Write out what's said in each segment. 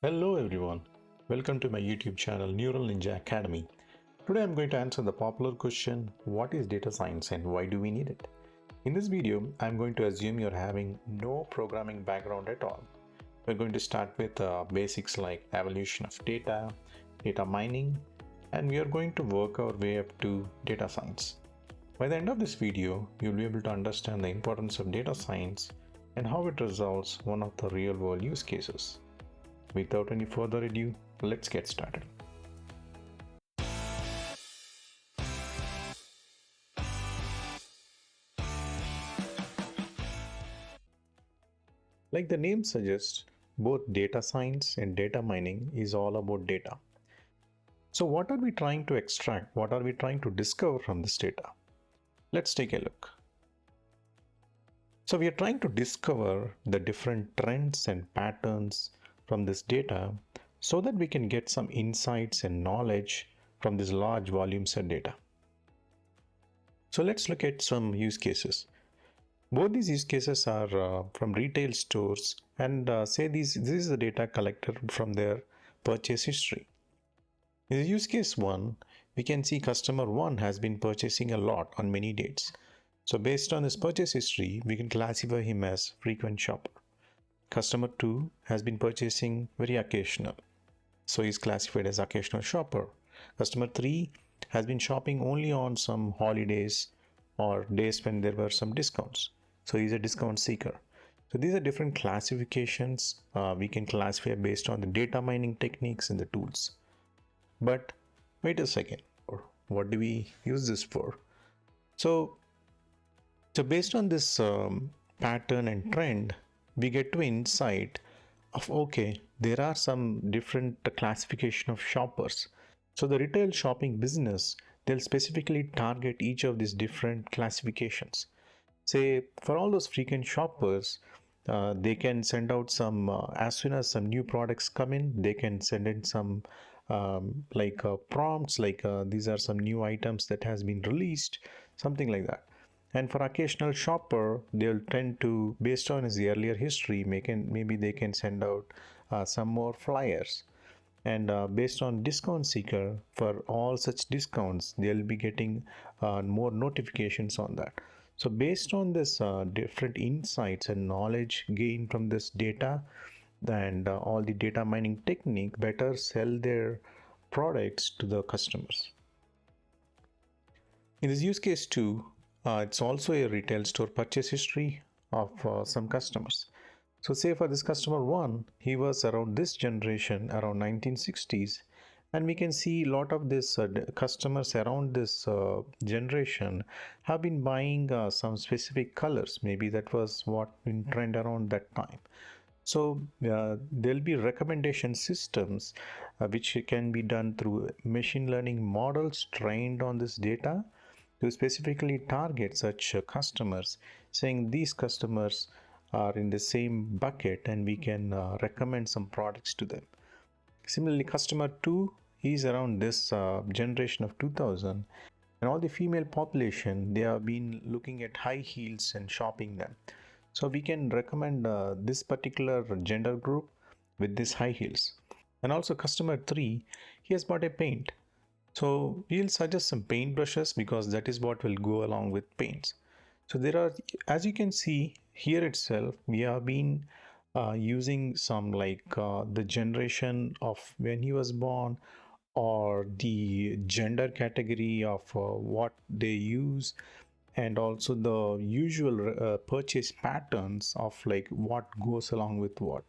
Hello everyone, welcome to my YouTube channel Neural Ninja Academy. Today I'm going to answer the popular question, what is data science and why do we need it? In this video, I'm going to assume you're having no programming background at all. We're going to start with basics like evolution of data, data mining, and we are going to work our way up to data science. By the end of this video, you'll be able to understand the importance of data science and how it resolves one of the real world use cases. Without any further ado, let's get started. Like the name suggests, both data science and data mining is all about data. So what are we trying to extract? What are we trying to discover from this data? Let's take a look. So we are trying to discover the different trends and patterns from this data so that we can get some insights and knowledge from these large volumes of data. So let's look at some use cases. Both these use cases are from retail stores and say this is the data collected from their purchase history. In use case 1, we can see customer 1 has been purchasing a lot on many dates. So based on his purchase history, we can classify him as frequent shopper. Customer 2 has been purchasing very occasional. So he's classified as occasional shopper. Customer 3 has been shopping only on some holidays or days when there were some discounts. So he's a discount seeker. So these are different classifications we can classify based on the data mining techniques and the tools. But wait a second, what do we use this for? So based on this pattern and trend, we get to insight of okay, there are some different classification of shoppers. So the retail shopping business, they'll specifically target each of these different classifications. Say for all those frequent shoppers, they can send out some as soon as some new products come in, they can send in some prompts like these are some new items that has been released, something like that. And for occasional shopper, they'll tend to, based on his earlier history, maybe they can send out some more flyers. And based on discount seeker, for all such discounts, they'll be getting more notifications on that. So based on this different insights and knowledge gained from this data and all the data mining technique, better sell their products to the customers. In this use case too, it's also a retail store purchase history of some customers. So say for this customer 1, he was around this generation, around 1960s, and we can see a lot of this customers around this generation have been buying some specific colors. Maybe that was what in trend around that time. So there'll be recommendation systems which can be done through machine learning models trained on this data to specifically target such customers, saying these customers are in the same bucket and we can recommend some products to them. Similarly, customer 2 is around this generation of 2000, and all the female population, they have been looking at high heels and shopping them. So we can recommend this particular gender group with these high heels. And also customer 3, he has bought a paint. So we'll suggest some paint brushes because that is what will go along with paints. So there are, as you can see here itself, we have been using some like the generation of when he was born or the gender category of what they use, and also the usual purchase patterns of like what goes along with what.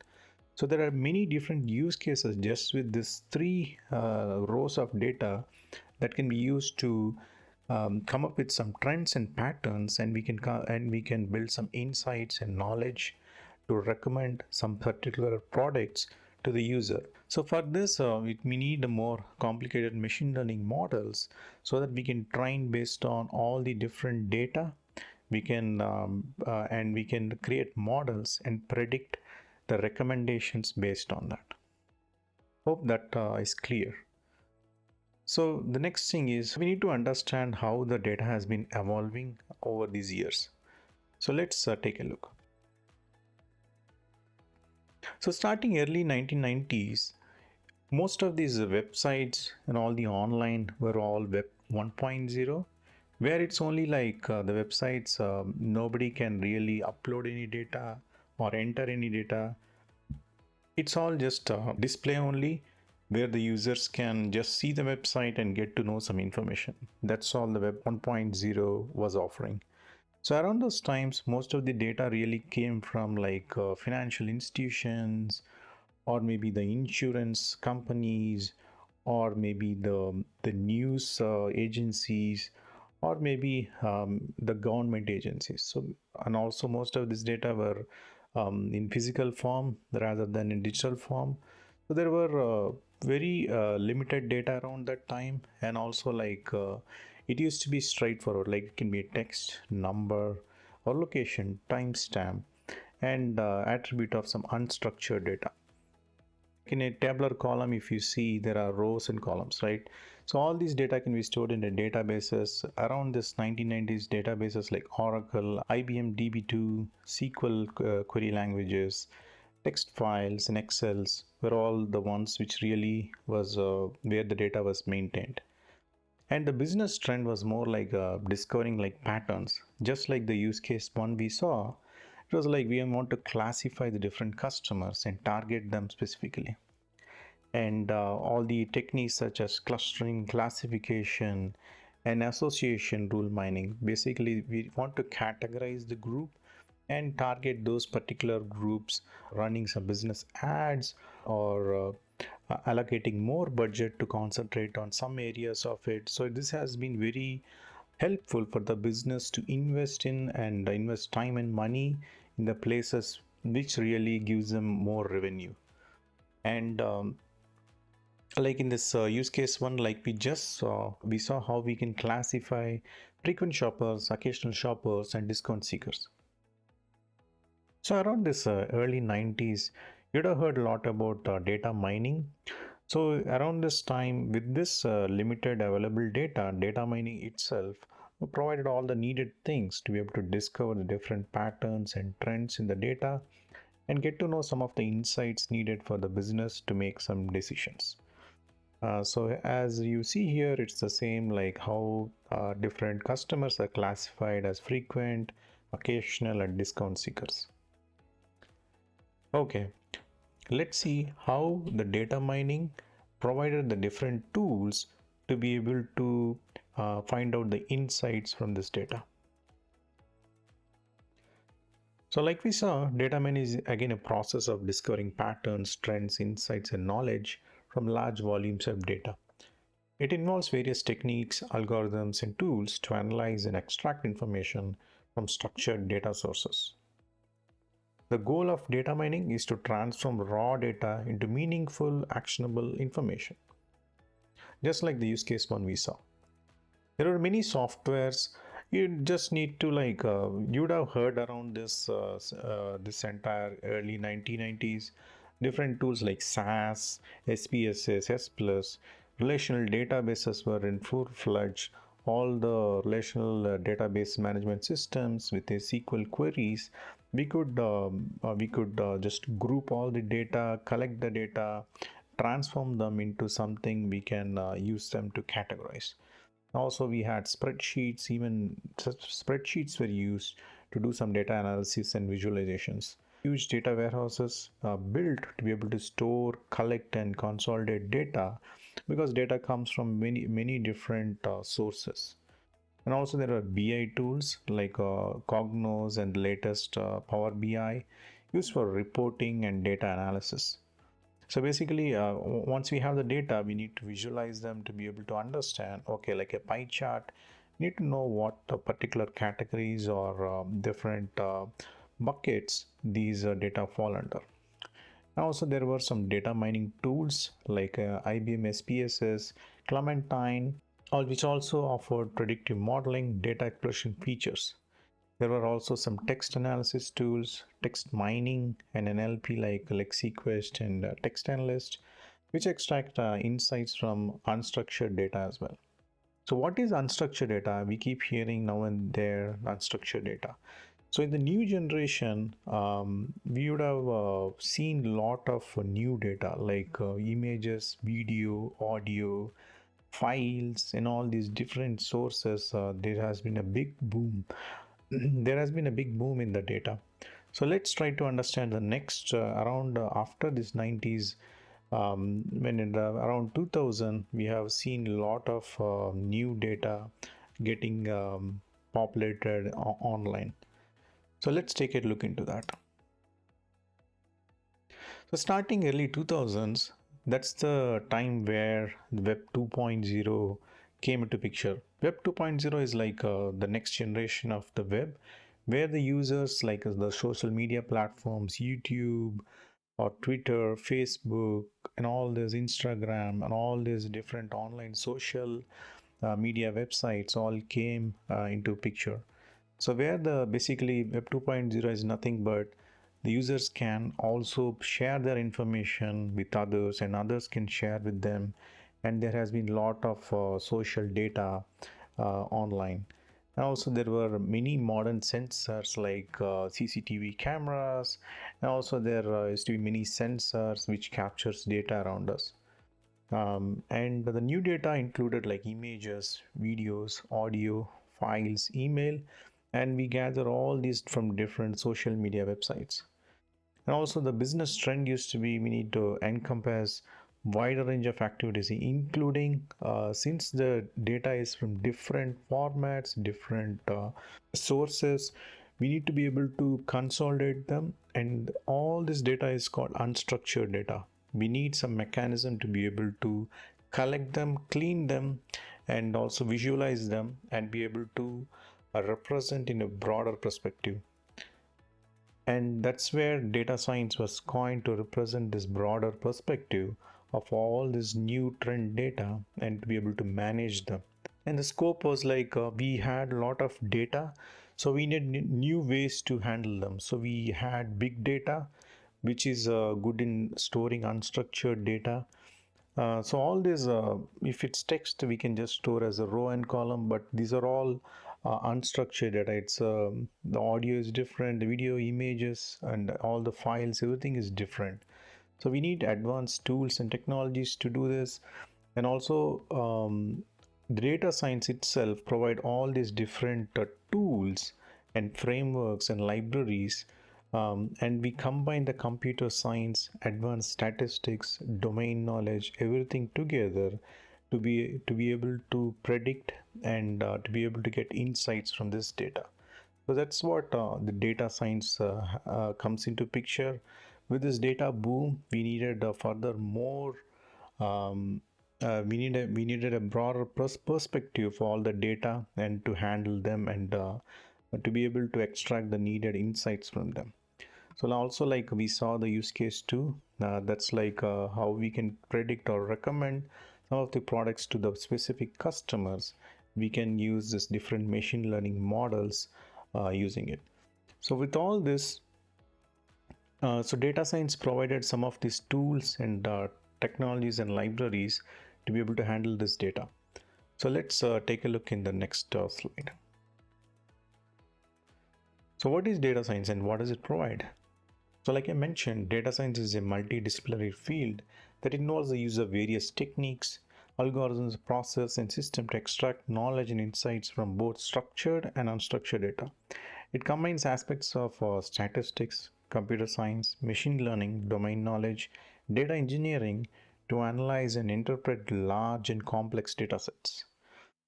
So there are many different use cases just with this 3 rows of data that can be used to come up with some trends and patterns, and we can build some insights and knowledge to recommend some particular products to the user. So for this, we need a more complicated machine learning models so that we can train based on all the different data. We can and we can create models and predict the recommendations based on that. Hope that is clear. So the next thing is we need to understand how the data has been evolving over these years. So let's take a look. So starting early 1990s, most of these websites and all the online were all web 1.0, where it's only like the websites, nobody can really upload any data or enter any data. It's all just display only, where the users can just see the website and get to know some information. That's all the web 1.0 was offering. So around those times, most of the data really came from like financial institutions, or maybe the insurance companies, or maybe the news agencies, or maybe the government agencies. So, and also most of this data were in physical form rather than in digital form. So there were very limited data around that time, and also like it used to be straightforward, like it can be a text, number, or location, timestamp, and attribute of some unstructured data. In a tabular column, if you see, there are rows and columns, right? So all these data can be stored in a databases. Around this 1990s, databases like Oracle, IBM DB2, SQL query languages, text files, and Excels were all the ones which really was where the data was maintained. And the business trend was more like discovering like patterns, just like the use case one we saw. It was like we want to classify the different customers and target them specifically. And all the techniques such as clustering, classification, and association rule mining. Basically, we want to categorize the group and target those particular groups, running some business ads, or allocating more budget to concentrate on some areas of it. So this has been very helpful for the business to invest in and invest time and money in the places which really gives them more revenue. And like in this use case one, like we saw how we can classify frequent shoppers, occasional shoppers, and discount seekers. So around this early 90s, you'd have heard a lot about data mining. So around this time, with this limited available data mining itself provided all the needed things to be able to discover the different patterns and trends in the data and get to know some of the insights needed for the business to make some decisions. So as you see here, it's the same, like how different customers are classified as frequent, occasional, and discount seekers. Okay, let's see how the data mining provided the different tools to be able to find out the insights from this data. So like we saw, data mining is again a process of discovering patterns, trends, insights, and knowledge from large volumes of data. It involves various techniques, algorithms, and tools to analyze and extract information from structured data sources. The goal of data mining is to transform raw data into meaningful, actionable information, just like the use case one we saw. There are many softwares. You just need to like you'd have heard around this entire early 1990s, different tools like SAS, SPSS, S plus, relational databases were in full-fledged. All the relational database management systems with the SQL queries, we could just group all the data, collect the data, transform them into something we can use them to categorize. Also, we had spreadsheets. Even spreadsheets were used to do some data analysis and visualizations. Huge data warehouses built to be able to store, collect, and consolidate data, because data comes from many different sources. And also there are BI tools like Cognos and the latest Power BI, used for reporting and data analysis. So basically, once we have the data, we need to visualize them to be able to understand, okay, like a pie chart, need to know what particular categories or different buckets these data fall under. And also there were some data mining tools like IBM SPSS, Clementine, all which also offered predictive modeling, data exploration features. There were also some text analysis tools, text mining, and NLP like LexiQuest and Text Analyst, which extract insights from unstructured data as well. So what is unstructured data? We keep hearing now and there unstructured data. So in the new generation, we would have seen a lot of new data like images, video, audio, files, and all these different sources. There has been a big boom. There has been a big boom in the data. So let's try to understand the next around after this 90s. When in around 2000, we have seen a lot of new data getting populated online. So let's take a look into that. So starting early 2000s, that's the time where Web 2.0 came into picture. Web 2.0 is like the next generation of the web, where the users like the social media platforms, YouTube or Twitter, Facebook, and all this Instagram and all these different online social media websites all came into picture. So where the basically Web 2.0 is nothing but the users can also share their information with others and others can share with them, and there has been a lot of social data online. And also there were many modern sensors like CCTV cameras, and also there used to be many sensors which captures data around us. And the new data included like images, videos, audio, files, email, and we gather all these from different social media websites. And also the business trend used to be we need to encompass wider range of activities, including since the data is from different formats, different sources, we need to be able to consolidate them, and all this data is called unstructured data. We need some mechanism to be able to collect them, clean them, and also visualize them and be able to represent in a broader perspective. And that's where data science was coined, to represent this broader perspective of all this new trend data and to be able to manage them. And the scope was like we had a lot of data, so we need new ways to handle them. So we had big data, which is good in storing unstructured data. So all this, if it's text, we can just store as a row and column, but these are all unstructured data. It's the audio is different, the video, images, and all the files, everything is different. So we need advanced tools and technologies to do this. And also the data science itself provide all these different tools and frameworks and libraries, and we combine the computer science, advanced statistics, domain knowledge, everything together to be able to predict and to be able to get insights from this data. So that's what the data science comes into picture. With this data boom, we needed further more. We needed a broader perspective for all the data and to handle them and to be able to extract the needed insights from them. So also like we saw the use case too. That's like how we can predict or recommend some of the products to the specific customers. We can use this different machine learning models using it. So with all this, so data science provided some of these tools and technologies and libraries to be able to handle this data. So let's take a look in the next slide. So what is data science and what does it provide? So like I mentioned, data science is a multidisciplinary field that involves the use of various techniques, algorithms, process, and system to extract knowledge and insights from both structured and unstructured data. It combines aspects of statistics, computer science, machine learning, domain knowledge, data engineering to analyze and interpret large and complex data sets.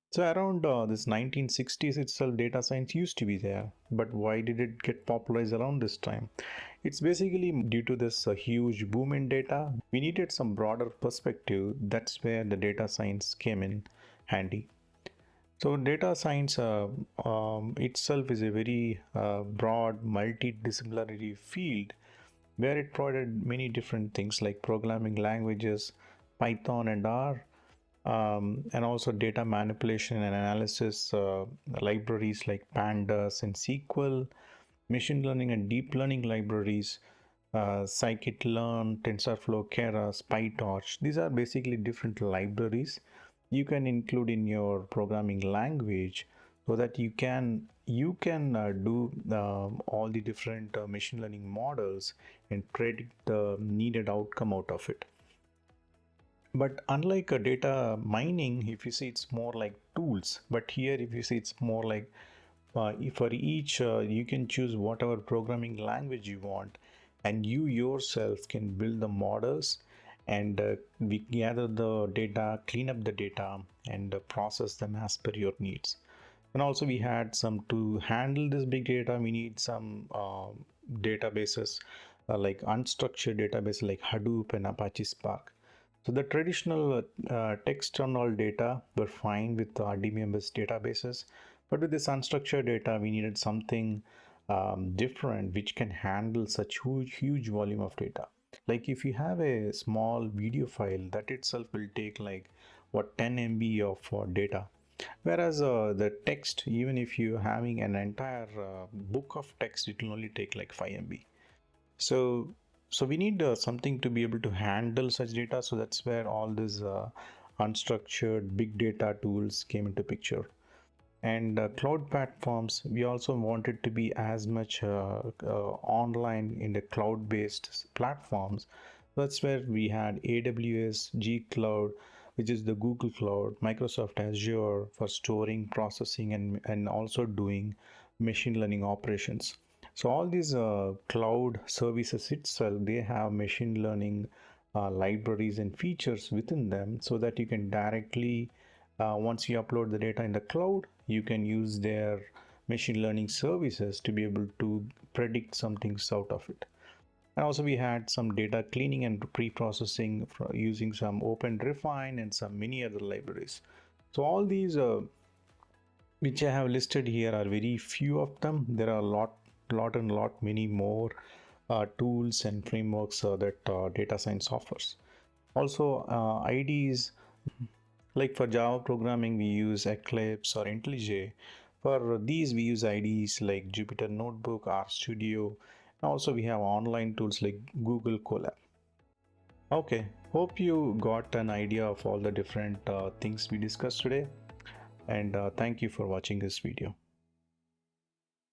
So around this 1960s itself, data science used to be there, but why did it get popularized around this time? It's basically due to this huge boom in data. We needed some broader perspective. That's where the data science came in handy. So data science itself is a very broad, multidisciplinary field where it provided many different things like programming languages, Python and R, and also data manipulation and analysis libraries like Pandas and SQL, machine learning and deep learning libraries, scikit-learn, TensorFlow, Keras, PyTorch. These are basically different libraries you can include in your programming language so that you can do all the different machine learning models and predict the needed outcome out of it. But unlike a data mining, if you see, it's more like tools. But here, if you see, it's more like for each, you can choose whatever programming language you want, and you yourself can build the models, and we gather the data, clean up the data, and process them as per your needs. And also, we had some to handle this big data. We need some databases like unstructured database like Hadoop and Apache Spark. So the traditional text on all data were fine with RDBMS databases, but with this unstructured data, we needed something different which can handle such huge volume of data. Like if you have a small video file, that itself will take like what 10 MB of data. Whereas the text, even if you're having an entire book of text, it will only take like 5 MB. So we need something to be able to handle such data. So that's where all these unstructured big data tools came into picture. And cloud platforms, we also wanted to be as much online in the cloud-based platforms. That's where we had AWS, G Cloud, which is the Google Cloud, Microsoft Azure for storing, processing, and also doing machine learning operations. So all these cloud services itself, they have machine learning libraries and features within them, so that you can directly, once you upload the data in the cloud, you can use their machine learning services to be able to predict some things out of it. And also we had some data cleaning and pre-processing using some Refine and some many other libraries. So all these which I have listed here are very few of them. There are a lot many more tools and frameworks that data science offers. Also IDs, like for Java programming, we use Eclipse or IntelliJ. For these, we use IDEs like Jupyter Notebook, RStudio. Also, we have online tools like Google Colab. Okay, hope you got an idea of all the different things we discussed today. And thank you for watching this video.